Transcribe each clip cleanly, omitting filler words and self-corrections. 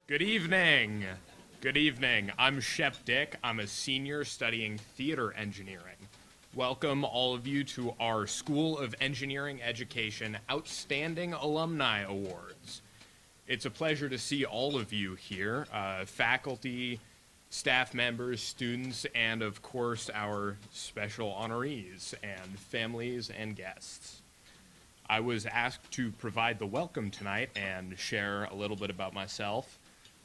Good evening. Good evening. I'm Shep Dick. I'm a senior studying theater engineering. Welcome all of you to our School of Engineering Education Outstanding Alumni Awards. It's a pleasure to see all of you here, faculty, staff members, students, and of course our special honorees and families and guests. I was asked to provide the welcome tonight and share a little bit about myself.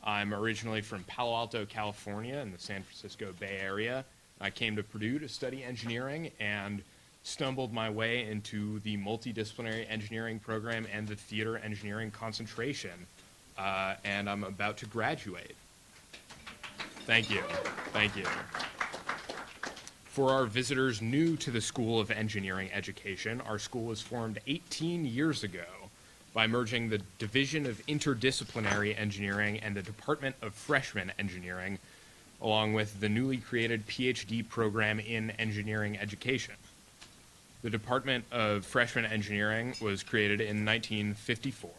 I'm originally from Palo Alto, California in the San Francisco Bay Area. I came to Purdue to study engineering and stumbled my way into the multidisciplinary engineering program and the theater engineering concentration. And I'm about to graduate. Thank you. Thank you. For our visitors new to the School of Engineering Education, our school was formed 18 years ago by merging the Division of Interdisciplinary Engineering and the Department of Freshman Engineering, along with the newly created PhD program in Engineering Education. The Department of Freshman Engineering was created in 1954.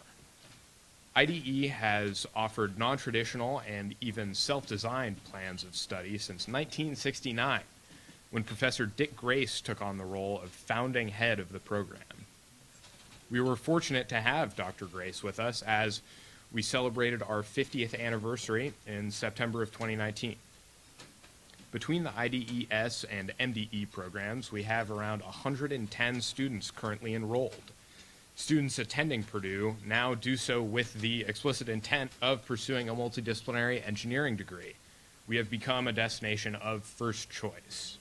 IDE has offered non-traditional and even self-designed plans of study since 1969, when Professor Dick Grace took on the role of founding head of the program. We were fortunate to have Dr. Grace with us as we celebrated our 50th anniversary in September of 2019. Between the IDES and MDE programs, we have around 110 students currently enrolled. Students attending Purdue now do so with the explicit intent of pursuing a multidisciplinary engineering degree. We have become a destination of first choice.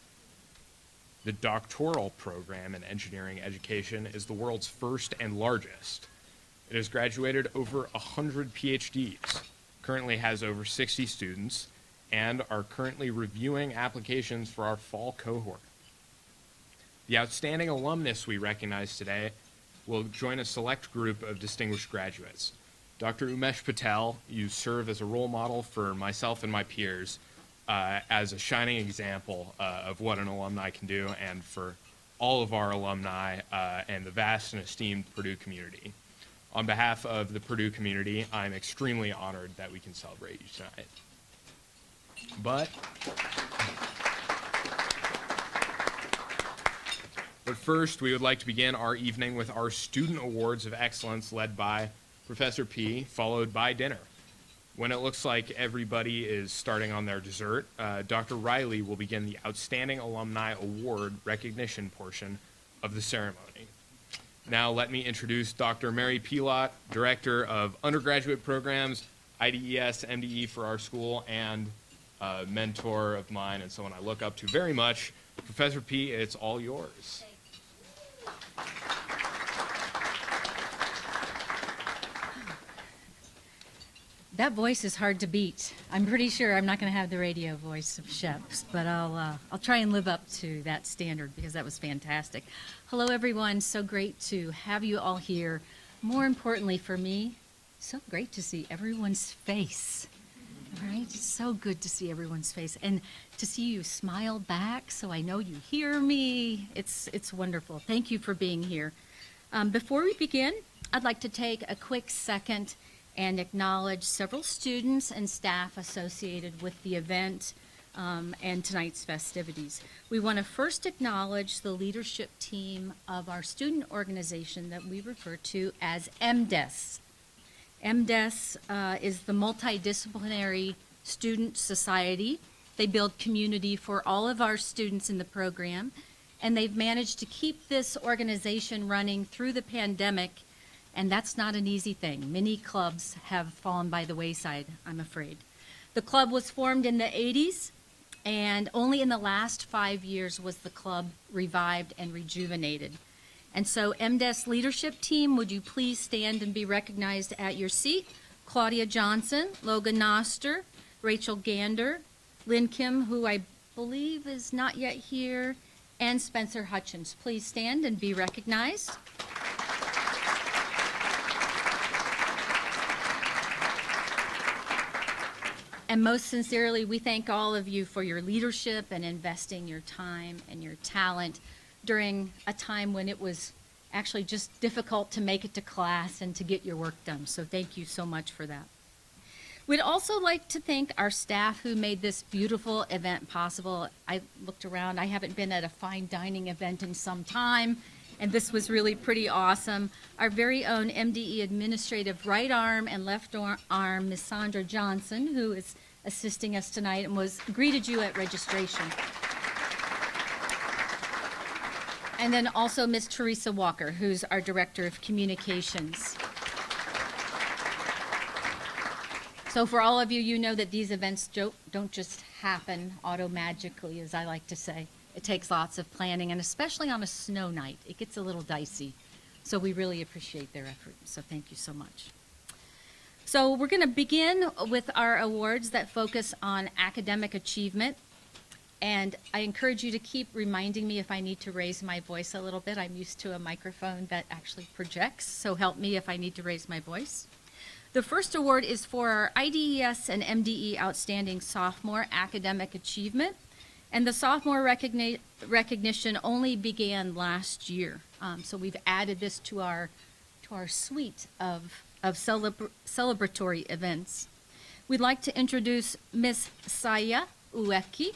The doctoral program in engineering education is the world's first and largest. It has graduated over 100 PhDs, currently has over 60 students, and are currently reviewing applications for our fall cohort. The outstanding alumnus we recognize today will join a select group of distinguished graduates. Dr. Umesh Patel, you serve as a role model for myself and my peers as a shining example of what an alumni can do, and for all of our alumni and the vast and esteemed Purdue community. On behalf of the Purdue community, I'm extremely honored that we can celebrate you tonight. But first, we would like to begin our evening with our Student Awards of Excellence led by Professor P, followed by dinner. When it looks like everybody is starting on their dessert, Dr. Riley will begin the Outstanding Alumni Award recognition portion of the ceremony. Now let me introduce Dr. Mary Pilotte, Director of Undergraduate Programs, IDES, MDE for our school, and a mentor of mine and someone I look up to very much. Professor P, it's all yours. That voice is hard to beat. I'm pretty sure I'm not going to have the radio voice of Shep's, but I'll try and live up to that standard because that was fantastic. Hello, everyone. So great to have you all here. More importantly for me, so great to see everyone's face. Right? It's so good to see everyone's face and to see you smile back so I know you hear me. It's wonderful. Thank you for being here. Before we begin, I'd like to take a quick second and acknowledge several students and staff associated with the event and tonight's festivities. We want to first acknowledge the leadership team of our student organization that we refer to as MDES. MDES is the Multidisciplinary Student Society. They build community for all of our students in the program, and they've managed to keep this organization running through the pandemic. And that's not an easy thing. Many clubs have fallen by the wayside, I'm afraid. The club was formed in the 80s, and only in the last 5 years was the club revived and rejuvenated. And so, MDES leadership team, would you please stand and be recognized at your seat? Claudia Johnson, Logan Noster, Rachel Gander, Lynn Kim, who I believe is not yet here, and Spencer Hutchins. Please stand and be recognized. And most sincerely, we thank all of you for your leadership and investing your time and your talent during a time when it was actually just difficult to make it to class and to get your work done. So thank you so much for that. We'd also like to thank our staff who made this beautiful event possible. I looked around, I haven't been at a fine dining event in some time, and this was really pretty awesome. Our very own MDE administrative right arm and left arm, Ms. Sandra Johnson, who is assisting us tonight and greeted you at registration. And then also Ms. Teresa Walker, who's our Director of Communications. So for all of you, you know that these events don't just happen auto-magically, as I like to say. It takes lots of planning, and especially on a snow night, it gets a little dicey. So we really appreciate their effort, so thank you so much. So we're going to begin with our awards that focus on academic achievement. And I encourage you to keep reminding me if I need to raise my voice a little bit. I'm used to a microphone that actually projects, so help me if I need to raise my voice. The first award is for our IDES and MDE Outstanding Sophomore Academic Achievement. And the sophomore recognition only began last year. So we've added this to our suite of celebratory events. We'd like to introduce Ms. Saya Ueki,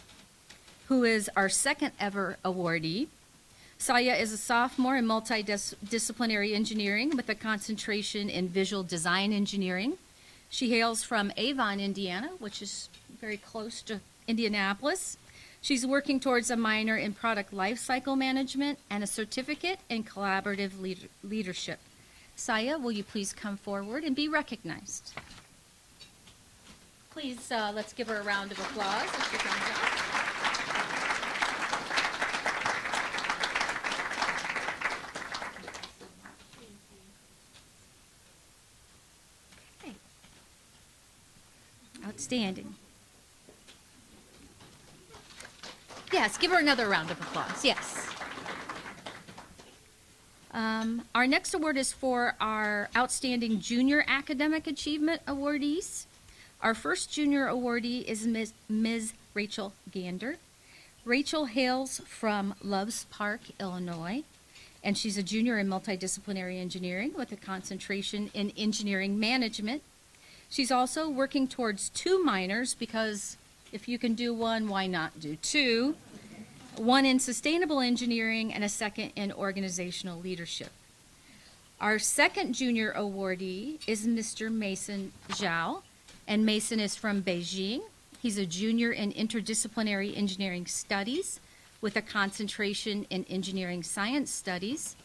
who is our second ever awardee. Saya is a sophomore in multidisciplinary engineering with a concentration in visual design engineering. She hails from Avon, Indiana, which is very close to Indianapolis. She's working towards a minor in product lifecycle management and a certificate in collaborative leadership. Saya, will you please come forward and be recognized? Please, let's give her a round of applause as she comes up. Okay. Outstanding. Yes, give her another round of applause. Yes. Our next award is for our Outstanding Junior Academic Achievement awardees. Our first junior awardee is Ms. Rachel Gander. Rachel hails from Loves Park, Illinois, and she's a junior in multidisciplinary engineering with a concentration in engineering management. She's also working towards 2 minors because if you can do one, why not do 2? One in sustainable engineering and a second in organizational leadership. Our second junior awardee is Mr. Mason Zhao, and Mason is from Beijing. He's a junior in interdisciplinary engineering studies with a concentration in engineering science studies.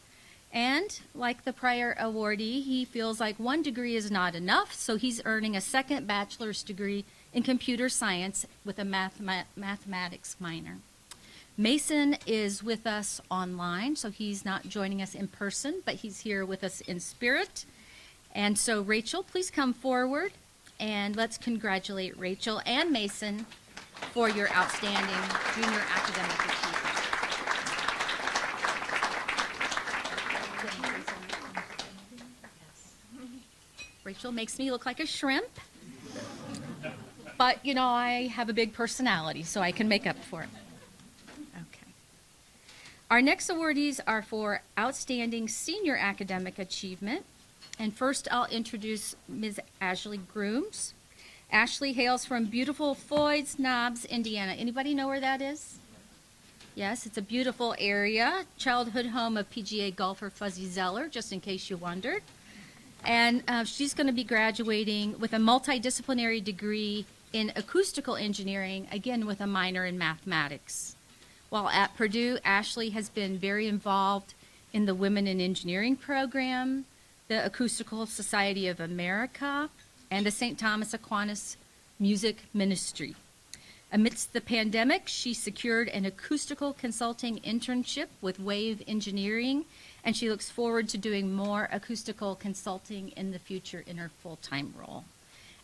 And like the prior awardee, he feels like 1 degree is not enough, so he's earning a second bachelor's degree in computer science with a mathematics minor. Mason is with us online, so he's not joining us in person, but he's here with us in spirit. And so Rachel, please come forward, and let's congratulate Rachel and Mason for your outstanding junior academic achievement. Rachel makes me look like a shrimp, but you know, I have a big personality, so I can make up for it. Our next awardees are for Outstanding Senior Academic Achievement. And first, I'll introduce Ms. Ashley Grooms. Ashley hails from beautiful Floyd's Knobs, Indiana. Anybody know where that is? Yes, it's a beautiful area, childhood home of PGA golfer Fuzzy Zeller, just in case you wondered. And she's going to be graduating with a multidisciplinary degree in acoustical engineering, again with a minor in mathematics. While at Purdue, Ashley has been very involved in the Women in Engineering program, the Acoustical Society of America, and the St. Thomas Aquinas Music Ministry. Amidst the pandemic, she secured an acoustical consulting internship with Wave Engineering, and she looks forward to doing more acoustical consulting in the future in her full-time role.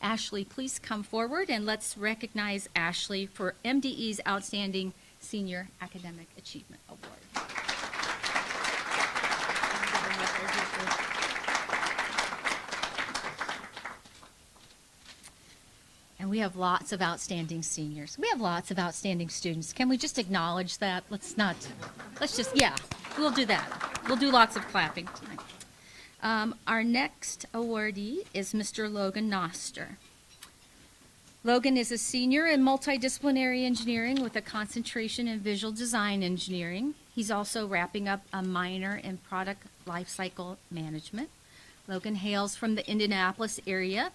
Ashley, please come forward, and let's recognize Ashley for MDE's Outstanding Senior Academic Achievement Award. And we have lots of outstanding seniors. We have lots of outstanding students. Can we just acknowledge that? Yeah, we'll do that. We'll do lots of clapping tonight. Our next awardee is Mr. Logan Noster. Logan is a senior in multidisciplinary engineering with a concentration in visual design engineering. He's also wrapping up a minor in product lifecycle management. Logan hails from the Indianapolis area.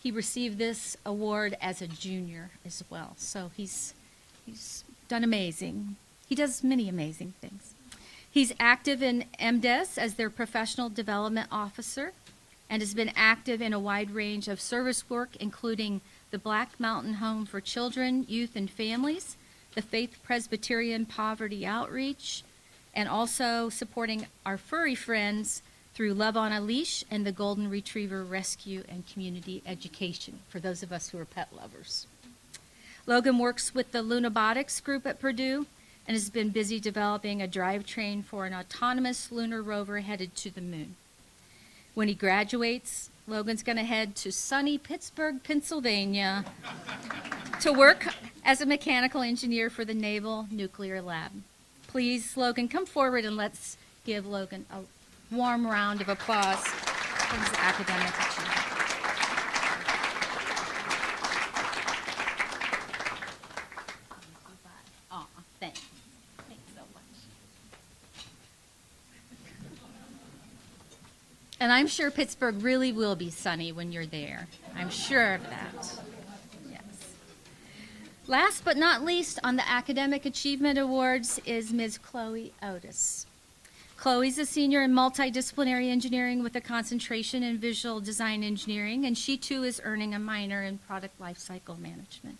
He received this award as a junior as well, so he's done amazing. He does many amazing things. He's active in MDES as their professional development officer and has been active in a wide range of service work, including the Black Mountain Home for Children, Youth, and Families, the Faith Presbyterian Poverty Outreach, and also supporting our furry friends through Love on a Leash and the Golden Retriever Rescue and Community Education, for those of us who are pet lovers. Logan works with the Lunabotics group at Purdue and has been busy developing a drivetrain for an autonomous lunar rover headed to the moon. When he graduates, Logan's going to head to sunny Pittsburgh, Pennsylvania, to work as a mechanical engineer for the Naval Nuclear Lab. Please, Logan, come forward and let's give Logan a warm round of applause for his academic achievement. Aw, thanks. Thanks so much. And I'm sure Pittsburgh really will be sunny when you're there. I'm sure of that. Yes. Last but not least on the Academic Achievement Awards is Ms. Chloe Otis. Chloe's a senior in multidisciplinary engineering with a concentration in visual design engineering, and she too is earning a minor in product lifecycle management.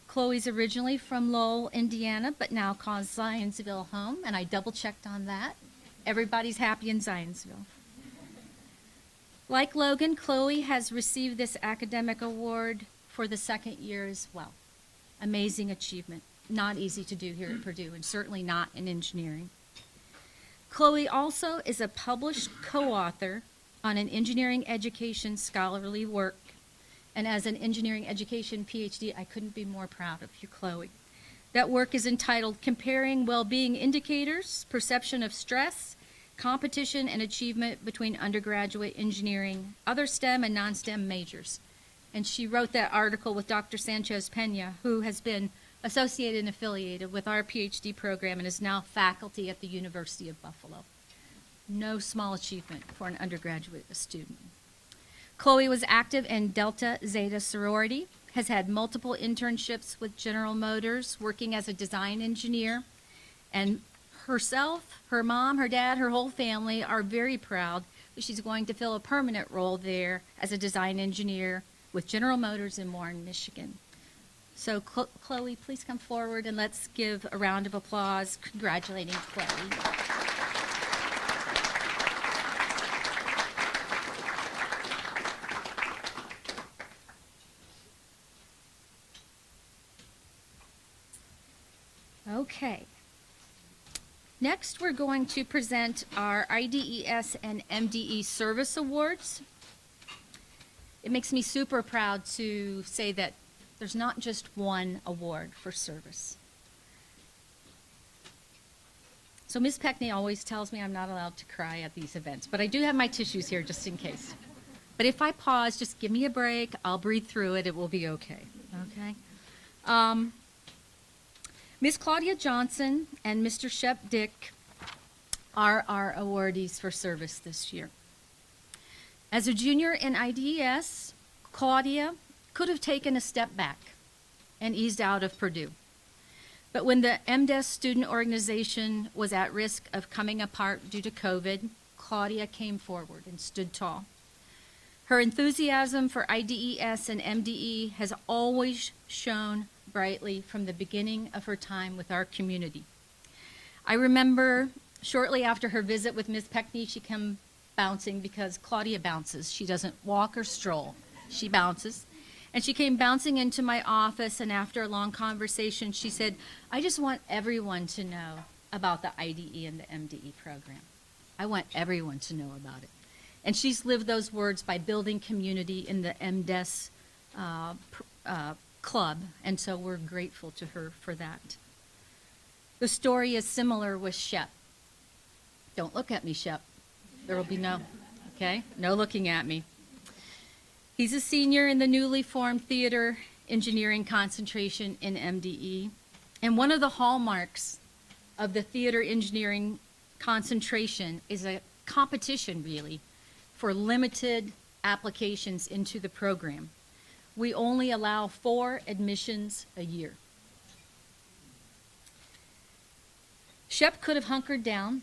Chloe's originally from Lowell, Indiana, but now calls Zionsville home, and I double-checked on that. Everybody's happy in Zionsville. Like Logan, Chloe has received this academic award for the second year as well. Amazing achievement. Not easy to do here at Purdue, and certainly not in engineering. Chloe also is a published co-author on an engineering education scholarly work. And as an engineering education PhD, I couldn't be more proud of you, Chloe. That work is entitled Comparing Well-Being Indicators, Perception of Stress, Competition and Achievement Between Undergraduate Engineering, Other STEM and Non-STEM Majors. And she wrote that article with Dr. Sanchez Pena, who has been associated and affiliated with our PhD program and is now faculty at the University of Buffalo. No small achievement for an undergraduate student. Chloe was active in Delta Zeta sorority, has had multiple internships with General Motors, working as a design engineer, and herself, her mom, her dad, her whole family are very proud that she's going to fill a permanent role there as a design engineer with General Motors in Warren, Michigan. So Chloe, please come forward and let's give a round of applause congratulating Chloe. Okay. Next, we're going to present our IDES and MDE Service Awards. It makes me super proud to say that there's not just one award for service. So Ms. Peckney always tells me I'm not allowed to cry at these events, but I do have my tissues here just in case. But if I pause, just give me a break. I'll breathe through it. It will be okay. Okay? Ms. Claudia Johnson and Mr. Shep Dick are our awardees for service this year. As a junior in IDES, Claudia could have taken a step back and eased out of Purdue. But when the MDES student organization was at risk of coming apart due to COVID, Claudia came forward and stood tall. Her enthusiasm for IDES and MDE has always shone brightly from the beginning of her time with our community. I remember shortly after her visit with Ms. Peckney, she came bouncing because Claudia bounces. She doesn't walk or stroll. She bounces. And she came bouncing into my office, and after a long conversation, she said, I just want everyone to know about the IDE and the MDE program. I want everyone to know about it. And she's lived those words by building community in the MDES club, and so we're grateful to her for that. The story is similar with Shep. Don't look at me, Shep. There will be no looking at me. He's a senior in the newly formed Theater engineering concentration in MDE. And one of the hallmarks of the theater engineering concentration is a competition, really, for limited applications into the program. We only allow 4 admissions a year. Shep could have hunkered down.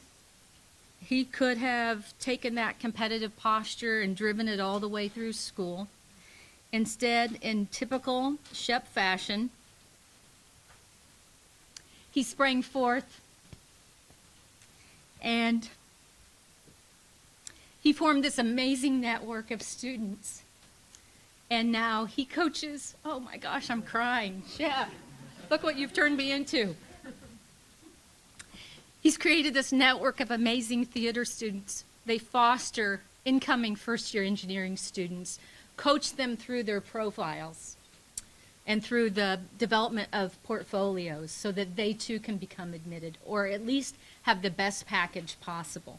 He could have taken that competitive posture and driven it all the way through school. Instead, in typical Shep fashion, he sprang forth and he formed this amazing network of students. And now he coaches. Oh my gosh, I'm crying. Shep, look what you've turned me into. He's created this network of amazing theater students. They foster incoming first-year engineering students, coach them through their profiles and through the development of portfolios so that they too can become admitted or at least have the best package possible.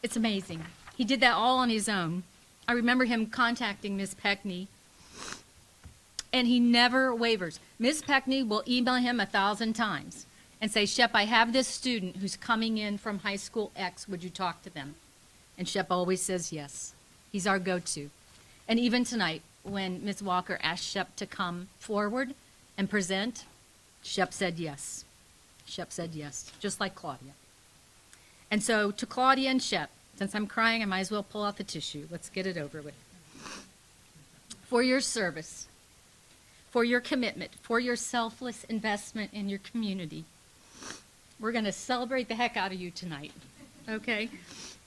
It's amazing. He did that all on his own. I remember him contacting Ms. Peckney, and he never wavers. Ms. Peckney will email him 1,000 times and say, Shep, I have this student who's coming in from high school X. Would you talk to them? And Shep always says yes. He's our go-to. And even tonight, when Ms. Walker asked Shep to come forward and present, Shep said yes. Shep said yes, just like Claudia. And so to Claudia and Shep, since I'm crying, I might as well pull out the tissue. Let's get it over with. For your service, for your commitment, for your selfless investment in your community, we're going to celebrate the heck out of you tonight, okay?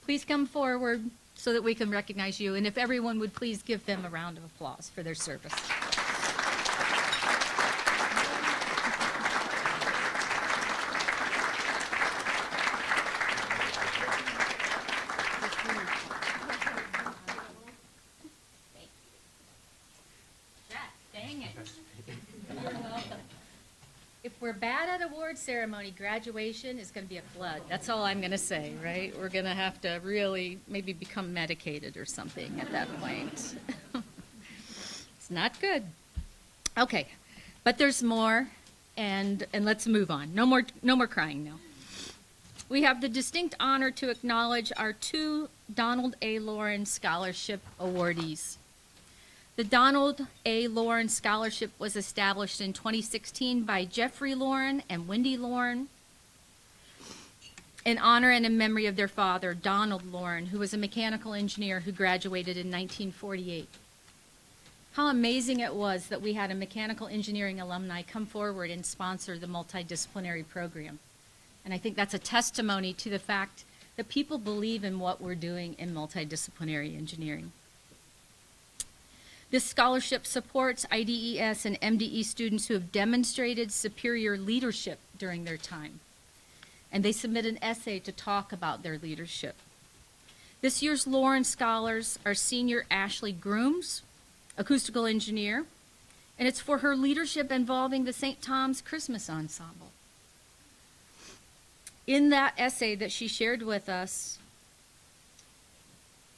Please come forward so that we can recognize you, and if everyone would please give them a round of applause for their service. Dang it. You're welcome. If we're bad at award ceremony, graduation is going to be a flood. That's all I'm going to say, right? We're going to have to really maybe become medicated or something at that point. It's not good. Okay, but there's more, and let's move on. No more crying now. We have the distinct honor to acknowledge our 2 Donald A. Lawrence Scholarship awardees. The Donald A. Lawrence Scholarship was established in 2016 by Jeffrey Lauren and Wendy Lauren in honor and in memory of their father, Donald Lauren, who was a mechanical engineer who graduated in 1948. How amazing it was that we had a mechanical engineering alumni come forward and sponsor the multidisciplinary program. And I think that's a testimony to the fact that people believe in what we're doing in multidisciplinary engineering. This scholarship supports IDES and MDE students who have demonstrated superior leadership during their time. And they submit an essay to talk about their leadership. This year's Lawrence Scholars are senior Ashley Grooms, acoustical engineer, and it's for her leadership involving the St. Tom's Christmas Ensemble. In that essay that she shared with us,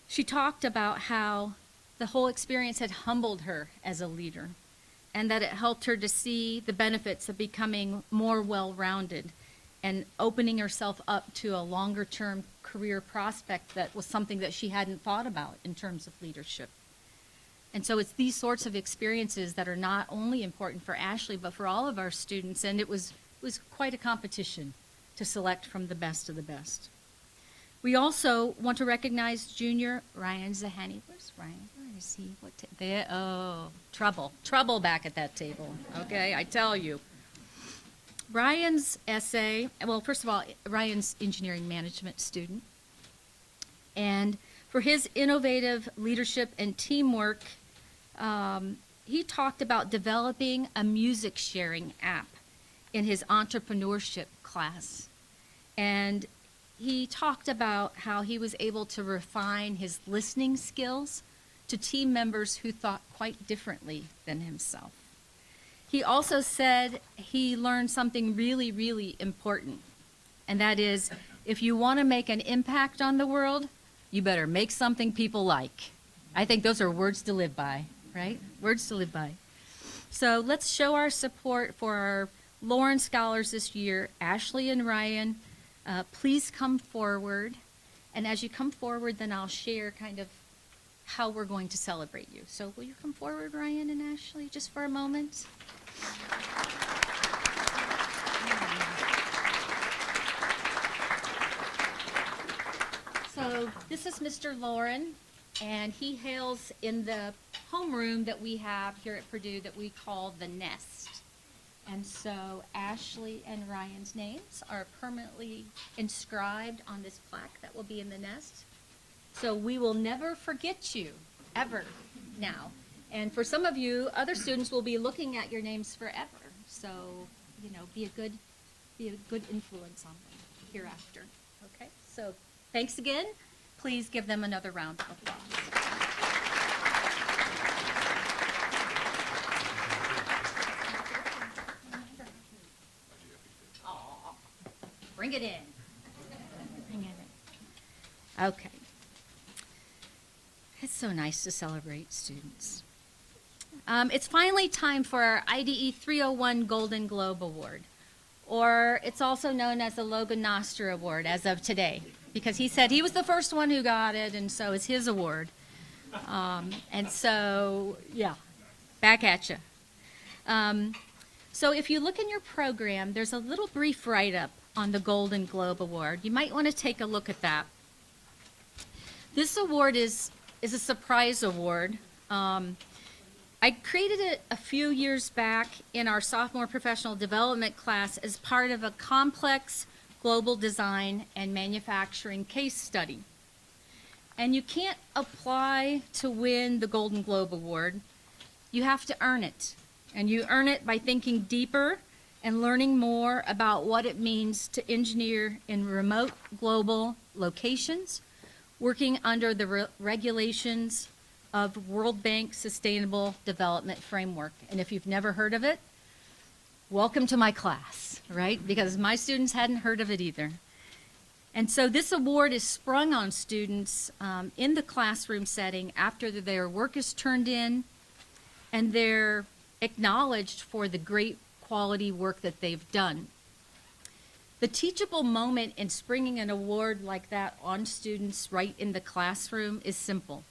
she talked about how the whole experience had humbled her as a leader and that it helped her to see the benefits of becoming more well-rounded and opening herself up to a longer-term career prospect that was something that she hadn't thought about in terms of leadership. And so it's these sorts of experiences that are not only important for Ashley, but for all of our students, and it was quite a competition to select from the best of the best. We also want to recognize junior Ryan Zahani. Where's Ryan? Where is he? There. Oh, trouble back at that table. Okay, I tell you. Ryan's essay, well, first of all, Ryan's engineering management student. And for his innovative leadership and teamwork, he talked about developing a music sharing app in his entrepreneurship class. And he talked about how he was able to refine his listening skills to team members who thought quite differently than himself. He also said he learned something really, really important, and that is, if you want to make an impact on the world, you better make something people like. I think those are words to live by. right? Words to live by. So let's show our support for our Lawrence Scholars this year, Ashley and Ryan. Please come forward. And as you come forward, then I'll share kind of how we're going to celebrate you. So will you come forward, Ryan and Ashley, just for a moment? So this is Mr. Lauren, and he hails in the homeroom that we have here at Purdue that we call the Nest. And so Ashley and Ryan's names are permanently inscribed on this plaque that will be in the Nest. So we will never forget you, ever, now. And for some of you, other students will be looking at your names forever. So, be a good influence on them hereafter. Okay? So thanks again. Please give them another round of applause. Bring it in. Bring it in. Okay. It's so nice to celebrate students. It's finally time for our IDE 301 Golden Globe Award, or it's also known as the Logan Noster Award as of today, because he said he was the first one who got it, and so it's his award. And so, yeah, back at you. So if you look in your program, there's a little brief write-up on the Golden Globe Award. You might want to take a look at that. This award is a surprise award. I created it a few years back in our sophomore professional development class as part of a complex global design and manufacturing case study. And you can't apply to win the Golden Globe Award. You have to earn it. And you earn it by thinking deeper and learning more about what it means to engineer in remote global locations, working under the regulations of World Bank Sustainable Development Framework. And if you've never heard of it, welcome to my class, right? Because my students hadn't heard of it either. And so this award is sprung on students in the classroom setting after their work is turned in and they're acknowledged for the great quality work that they've done. The teachable moment in springing an award like that on students right in the classroom is simple.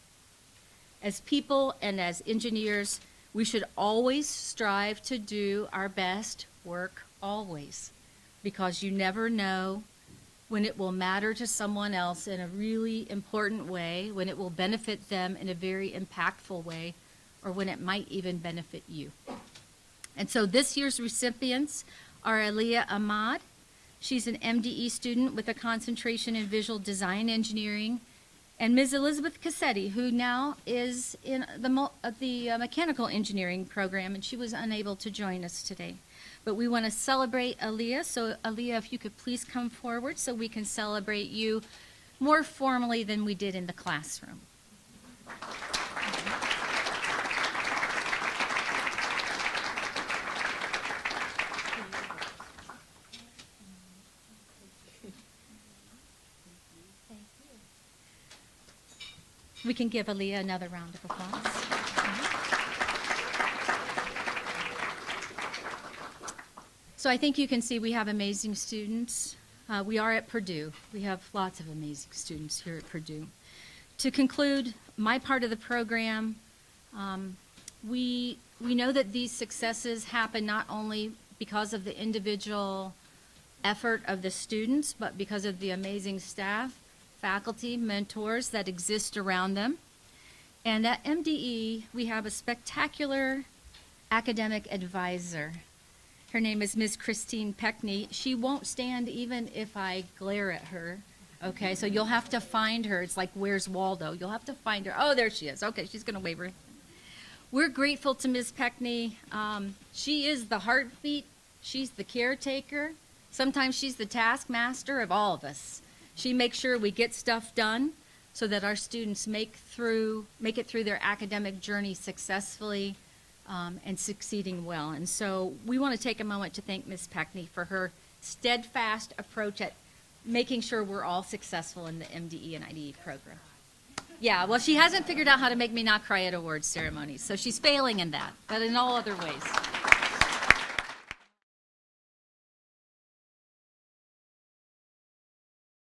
As people and as engineers, we should always strive to do our best work always, because you never know when it will matter to someone else in a really important way, when it will benefit them in a very impactful way, or when it might even benefit you. And so this year's recipients are Aliyah Ahmad. She's an MDE student with a concentration in visual design engineering, and Ms. Elizabeth Cassetti, who now is in the mechanical engineering program, and she was unable to join us today. But we want to celebrate Aliyah. So Aliyah, if you could please come forward so we can celebrate you more formally than we did in the classroom. We can give Aliyah another round of applause. So I think you can see we have amazing students. We are at Purdue. We have lots of amazing students here at Purdue. To conclude my part of the program, we know that these successes happen not only because of the individual effort of the students, but because of the amazing staff, faculty, mentors that exist around them. And at MDE, we have a spectacular academic advisor. Her name is Ms. Christine Peckney. She won't stand even if I glare at her. Okay, so you'll have to find her. It's like, where's Waldo? You'll have to find her. Oh, there she is. Okay, she's going to wave her. We're grateful to Ms. Peckney. She is the heartbeat. She's the caretaker. Sometimes she's the taskmaster of all of us. She makes sure we get stuff done so that our students make it through their academic journey successfully and succeeding well. And so we want to take a moment to thank Ms. Peckney for her steadfast approach at making sure we're all successful in the MDE and IDE program. Yeah, well, she hasn't figured out how to make me not cry at awards ceremonies, so she's failing in that, but in all other ways.